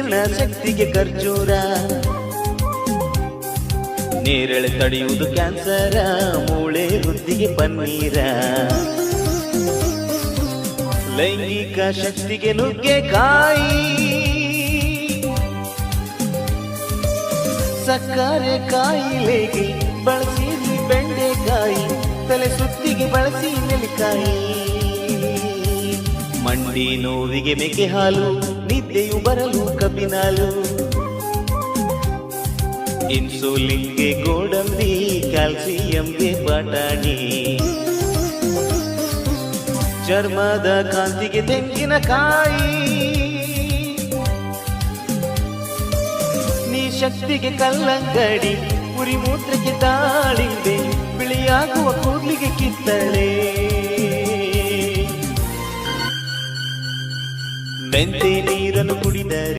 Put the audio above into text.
ಜೀರ್ಣ ಶಕ್ತಿಗೆ ಖರ್ಜೂರ, ನೇರಳೆ ತಡೆಯುವುದು ಕ್ಯಾನ್ಸರ, ಮೂಳೆ ವೃದ್ಧಿಗೆ ಪನ್ನೀರ, ಲೈಂಗಿಕ ಶಕ್ತಿಗೆ ನುಗ್ಗೆಕಾಯಿ, ಸಕ್ಕರೆ ಕಾಯಿಲೆಗೆ ಬಳಸಿ ಬೆಂಡೆಕಾಯಿ, ತಲೆ ಸುತ್ತಿಗೆ ಬಳಸಿ ನೆಲ್ಲಿಕಾಯಿ, ಮಂಡಿ ನೋವಿಗೆ ಮೇಕೆ ಹಾಲು, ನಿದ್ದೆಯು ಬರಲು ಕಬ್ಬಿನಾಲು, ಇನ್ಸುಲಿನ್ಗೆ ಗೋಡಂಬಿ, ಕ್ಯಾಲ್ಸಿಯಂಗೆ ಬಟಾಣಿ, ಚರ್ಮದ ಕಾಂತಿಗೆ ತೆಂಗಿನಕಾಯಿ, ನೀ ಶಕ್ತಿಗೆ ಕಲ್ಲಂಗಡಿ, ಉರಿ ಮೂತ್ರಕ್ಕೆ ದಾಳಿಂಬೆ, ಬಿಳಿಯಾಗುವ ಕೂದಲಿಗೆ ಕಿತ್ತಳೆ, ಮೆಂತೆ ನೀರನ್ನು ಕುಡಿದರೆ